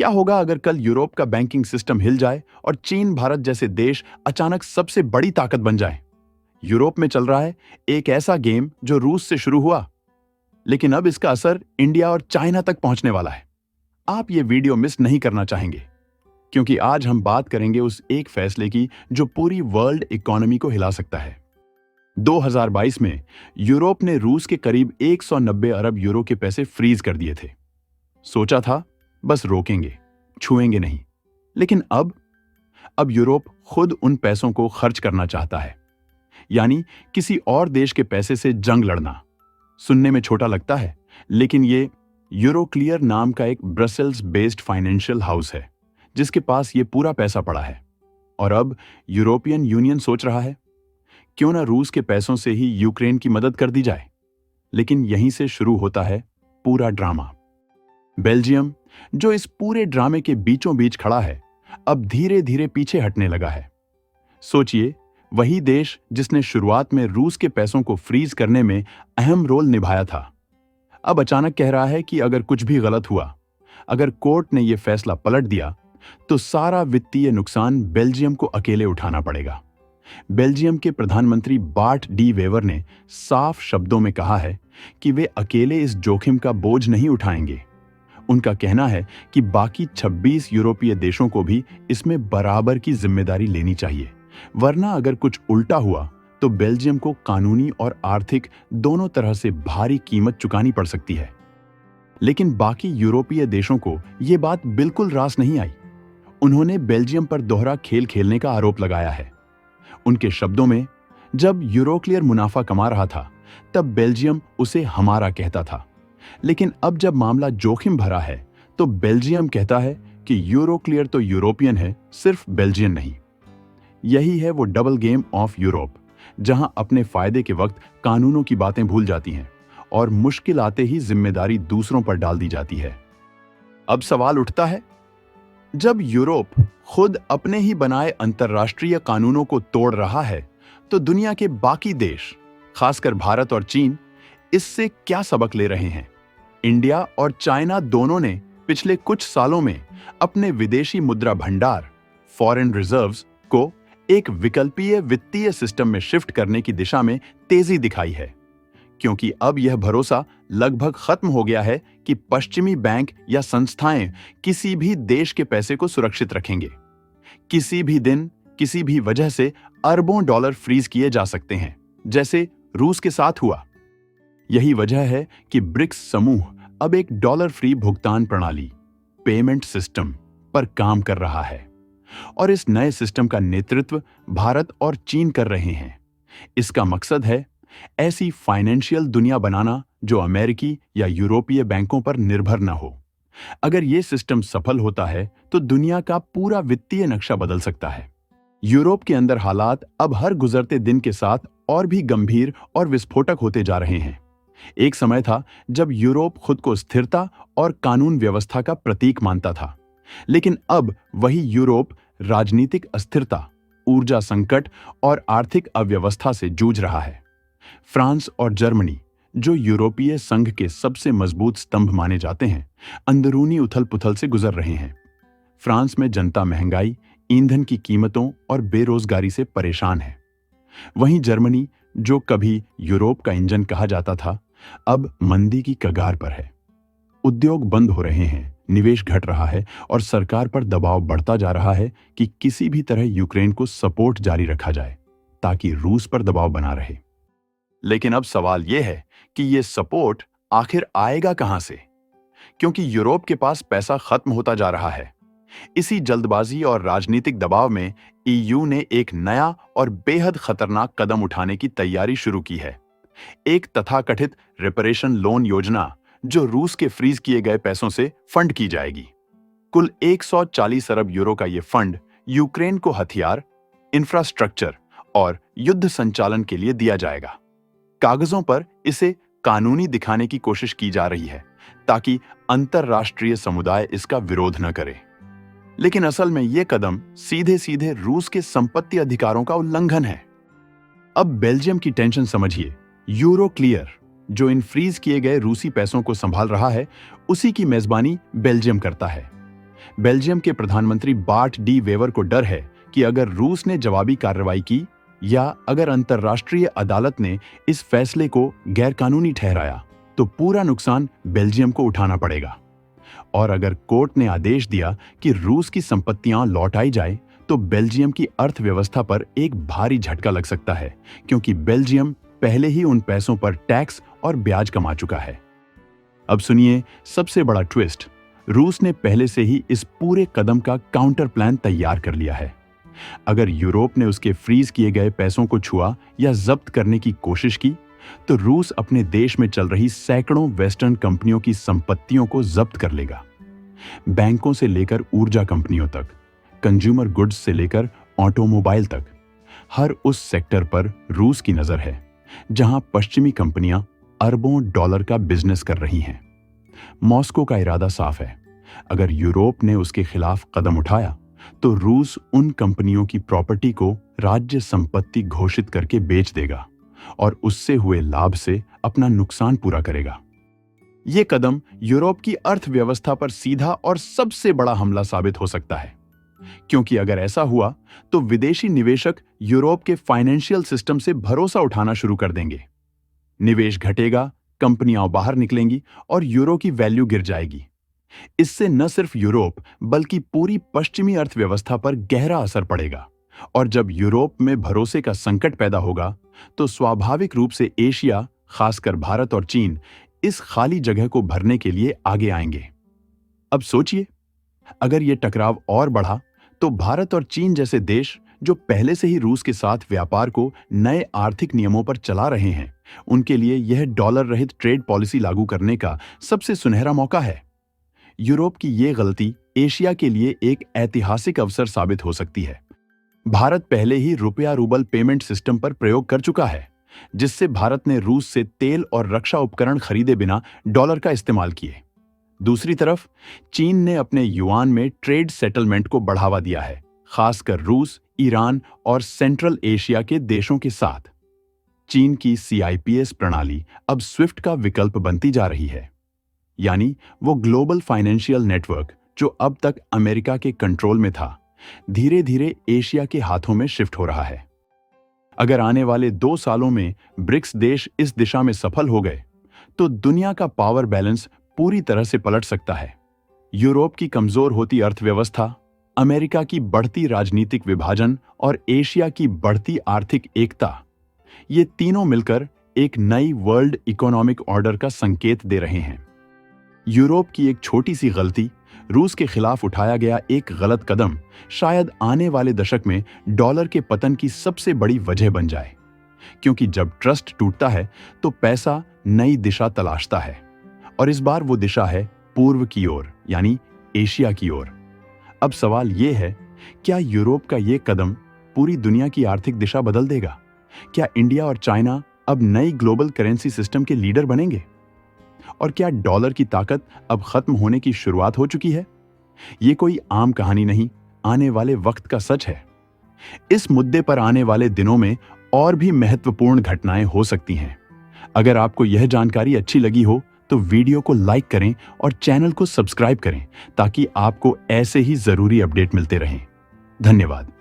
क्या होगा अगर कल यूरोप का बैंकिंग सिस्टम हिल जाए और चीन भारत जैसे देश अचानक सबसे बड़ी ताकत बन जाए? यूरोप में चल रहा है एक ऐसा गेम जो रूस से शुरू हुआ, लेकिन अब इसका असर इंडिया और चाइना तक पहुंचने वाला है। आप ये वीडियो मिस नहीं करना चाहेंगे, क्योंकि आज हम बात करेंगे उस एक फैसले की जो पूरी वर्ल्ड इकोनॉमी को हिला सकता है। 2022 में यूरोप ने रूस के करीब 190 अरब यूरो के पैसे फ्रीज कर दिए थे। सोचा था बस रोकेंगे, छुएंगे नहीं। लेकिन अब यूरोप खुद उन पैसों को खर्च करना चाहता है, यानी किसी और देश के पैसे से जंग लड़ना। सुनने में छोटा लगता है, लेकिन ये यूरोक्लियर नाम का एक ब्रसेल्स बेस्ड फाइनेंशियल हाउस है जिसके पास ये पूरा पैसा पड़ा है। और अब यूरोपियन यूनियन सोच रहा है क्यों ना रूस के पैसों से ही यूक्रेन की मदद कर दी जाए। लेकिन यहीं से शुरू होता है पूरा ड्रामा। बेल्जियम, जो इस पूरे ड्रामे के बीचों बीच खड़ा है, अब धीरे धीरे पीछे हटने लगा है। सोचिए, वही देश जिसने शुरुआत में रूस के पैसों को फ्रीज करने में अहम रोल निभाया था, अब अचानक कह रहा है कि अगर कुछ भी गलत हुआ, अगर कोर्ट ने यह फैसला पलट दिया, तो सारा वित्तीय नुकसान बेल्जियम को अकेले उठाना पड़ेगा। बेल्जियम के प्रधानमंत्री बार्ट डी वेवर ने साफ शब्दों में कहा है कि वे अकेले इस जोखिम का बोझ नहीं उठाएंगे। उनका कहना है कि बाकी 26 यूरोपीय देशों को भी इसमें बराबर की जिम्मेदारी लेनी चाहिए, वरना अगर कुछ उल्टा हुआ तो बेल्जियम को कानूनी और आर्थिक दोनों तरह से भारी कीमत चुकानी पड़ सकती है। लेकिन बाकी यूरोपीय देशों को यह बात बिल्कुल रास नहीं आई। उन्होंने बेल्जियम पर दोहरा खेल खेलने का आरोप लगाया है। उनके शब्दों में, जब यूरोक्लियर मुनाफा कमा रहा था तब बेल्जियम उसे हमारा कहता था, लेकिन अब जब मामला जोखिम भरा है तो बेल्जियम कहता है कि यूरोक्लियर तो यूरोपियन है, सिर्फ बेल्जियन नहीं। यही है वो डबल गेम ऑफ यूरोप, जहां अपने फायदे के वक्त कानूनों की बातें भूल जाती हैं और मुश्किल आते ही जिम्मेदारी दूसरों पर डाल दी जाती है। अब सवाल उठता है, जब यूरोप खुद अपने ही बनाए अंतर्राष्ट्रीय कानूनों को तोड़ रहा है, तो दुनिया के बाकी देश, खासकर भारत और चीन, इससे क्या सबक ले रहे हैं? इंडिया और चाइना दोनों ने पिछले कुछ सालों में अपने विदेशी मुद्रा भंडार, फॉरेन रिजर्व्स, को एक विकल्पीय वित्तीय सिस्टम में शिफ्ट करने की दिशा में तेजी दिखाई है, क्योंकि अब यह भरोसा लगभग खत्म हो गया है कि पश्चिमी बैंक या संस्थाएं किसी भी देश के पैसे को सुरक्षित रखेंगे। किसी भी दिन, किसी भी वजह से अरबों डॉलर फ्रीज किए जा सकते हैं, जैसे रूस के साथ हुआ। यही वजह है कि ब्रिक्स समूह अब एक डॉलर फ्री भुगतान प्रणाली, पेमेंट सिस्टम, पर काम कर रहा है। और इस नए सिस्टम का नेतृत्व भारत और चीन कर रहे हैं। इसका मकसद है ऐसी फाइनेंशियल दुनिया बनाना जो अमेरिकी या यूरोपीय बैंकों पर निर्भर न हो। अगर यह सिस्टम सफल होता है तो दुनिया का पूरा वित्तीय नक्शा बदल सकता है। यूरोप के अंदर हालात अब हर गुजरते दिन के साथ और भी गंभीर और विस्फोटक होते जा रहे हैं। एक समय था जब यूरोप खुद को स्थिरता और कानून व्यवस्था का प्रतीक मानता था, लेकिन अब वही यूरोप राजनीतिक अस्थिरता, ऊर्जा संकट और आर्थिक अव्यवस्था से जूझ रहा है। फ्रांस और जर्मनी, जो यूरोपीय संघ के सबसे मजबूत स्तंभ माने जाते हैं, अंदरूनी उथल-पुथल से गुजर रहे हैं। फ्रांस में जनता महंगाई, ईंधन की कीमतों और बेरोजगारी से परेशान है। वहीं जर्मनी, जो कभी यूरोप का इंजन कहा जाता था, अब मंदी की कगार पर है। उद्योग बंद हो रहे हैं, निवेश घट रहा है और सरकार पर दबाव बढ़ता जा रहा है कि किसी भी तरह यूक्रेन को सपोर्ट जारी रखा जाए ताकि रूस पर दबाव बना रहे। लेकिन अब सवाल यह है कि यह सपोर्ट आखिर आएगा कहां से, क्योंकि यूरोप के पास पैसा खत्म होता जा रहा है। इसी जल्दबाजी और राजनीतिक दबाव में ईयू ने एक नया और बेहद खतरनाक कदम उठाने की तैयारी शुरू की है। एक तथाकथित रिपेरेशन लोन योजना जो रूस के फ्रीज किए गए पैसों से फंड की जाएगी। कुल 140 अरब यूरो का यह फंड यूक्रेन को हथियार, इंफ्रास्ट्रक्चर और युद्ध संचालन के लिए दिया जाएगा। कागजों पर इसे कानूनी दिखाने की कोशिश की जा रही है ताकि अंतरराष्ट्रीय समुदाय इसका विरोध न करे। लेकिन असल में यह कदम सीधे सीधे रूस के संपत्ति अधिकारों का उल्लंघन है। अब बेल्जियम की टेंशन समझिए। यूरोक्लियर, जो इन फ्रीज किए गए रूसी पैसों को संभाल रहा है, उसी की मेजबानी बेल्जियम करता है। बेल्जियम के प्रधानमंत्री बार्ट डी वेवर को डर है कि अगर रूस ने जवाबी कार्रवाई की या अगर अंतर्राष्ट्रीय अदालत ने इस फैसले को गैरकानूनी ठहराया तो पूरा नुकसान बेल्जियम को उठाना पड़ेगा। और अगर कोर्ट ने आदेश दिया कि रूस की संपत्तियां लौटाई जाए तो बेल्जियम की अर्थव्यवस्था पर एक भारी झटका लग सकता है, क्योंकि बेल्जियम पहले ही उन पैसों पर टैक्स और ब्याज कमा चुका है। अब सुनिए सबसे बड़ा ट्विस्ट, रूस ने पहले से ही इस पूरे कदम का काउंटर प्लान तैयार कर लिया है। अगर यूरोप ने उसके फ्रीज किए गए पैसों को छुआ या जब्त करने की कोशिश की तो रूस अपने देश में चल रही सैकड़ों वेस्टर्न कंपनियों की संपत्तियों को जब्त कर लेगा। बैंकों से लेकर ऊर्जा कंपनियों तक, कंज्यूमर गुड्स से लेकर ऑटोमोबाइल तक, हर उस सेक्टर पर रूस की नजर है जहां पश्चिमी कंपनियां अरबों डॉलर का बिजनेस कर रही हैं। मॉस्को का इरादा साफ है, अगर यूरोप ने उसके खिलाफ कदम उठाया तो रूस उन कंपनियों की प्रॉपर्टी को राज्य संपत्ति घोषित करके बेच देगा और उससे हुए लाभ से अपना नुकसान पूरा करेगा। यह कदम यूरोप की अर्थव्यवस्था पर सीधा और सबसे बड़ा हमला साबित हो सकता है, क्योंकि अगर ऐसा हुआ तो विदेशी निवेशक यूरोप के फाइनेंशियल सिस्टम से भरोसा उठाना शुरू कर देंगे। निवेश घटेगा, कंपनियां बाहर निकलेंगी और यूरो की वैल्यू गिर जाएगी। इससे न सिर्फ यूरोप बल्कि पूरी पश्चिमी अर्थव्यवस्था पर गहरा असर पड़ेगा, और जब यूरोप में भरोसे का संकट पैदा होगा तो स्वाभाविक रूप से एशिया, खासकर भारत और चीन, इस खाली जगह को भरने के लिए आगे आएंगे। अब सोचिए, अगर यह टकराव और बढ़ा तो भारत और चीन जैसे देश जो पहले से ही रूस के साथ व्यापार को नए आर्थिक नियमों पर चला रहे हैं, उनके लिए यह डॉलर रहित ट्रेड पॉलिसी लागू करने का सबसे सुनहरा मौका है। यूरोप की यह गलती एशिया के लिए एक ऐतिहासिक अवसर साबित हो सकती है। भारत पहले ही रुपया रूबल पेमेंट सिस्टम पर प्रयोग कर चुका है, जिससे भारत ने रूस से तेल और रक्षा उपकरण खरीदे बिना डॉलर का इस्तेमाल किए। दूसरी तरफ चीन ने अपने युआन में ट्रेड सेटलमेंट को बढ़ावा दिया है, खासकर रूस, ईरान और सेंट्रल एशिया के देशों के साथ। चीन की CIPS प्रणाली अब स्विफ्ट का विकल्प बनती जा रही है, यानी वो ग्लोबल फाइनेंशियल नेटवर्क जो अब तक अमेरिका के कंट्रोल में था, धीरे धीरे एशिया के हाथों में शिफ्ट हो रहा है। अगर आने वाले 2 सालों में ब्रिक्स देश इस दिशा में सफल हो गए तो दुनिया का पावर बैलेंस पूरी तरह से पलट सकता है। यूरोप की कमजोर होती अर्थव्यवस्था, अमेरिका की बढ़ती राजनीतिक विभाजन और एशिया की बढ़ती आर्थिक एकता, ये तीनों मिलकर एक नई वर्ल्ड इकोनॉमिक ऑर्डर का संकेत दे रहे हैं। यूरोप की एक छोटी सी गलती, रूस के खिलाफ उठाया गया एक गलत कदम, शायद आने वाले दशक में डॉलर के पतन की सबसे बड़ी वजह बन जाए, क्योंकि जब ट्रस्ट टूटता है तो पैसा नई दिशा तलाशता है, और इस बार वो दिशा है पूर्व की ओर, यानी एशिया की ओर। अब सवाल ये है, क्या यूरोप का ये कदम पूरी दुनिया की आर्थिक दिशा बदल देगा? क्या इंडिया और चाइना अब नई ग्लोबल करेंसी सिस्टम के लीडर बनेंगे? और क्या डॉलर की ताकत अब खत्म होने की शुरुआत हो चुकी है? ये कोई आम कहानी नहीं, आने वाले वक्त का सच है। इस मुद्दे पर आने वाले दिनों में और भी महत्वपूर्ण घटनाएं हो सकती हैं। अगर आपको यह जानकारी अच्छी लगी हो तो वीडियो को लाइक करें और चैनल को सब्सक्राइब करें, ताकि आपको ऐसे ही जरूरी अपडेट मिलते रहें। धन्यवाद।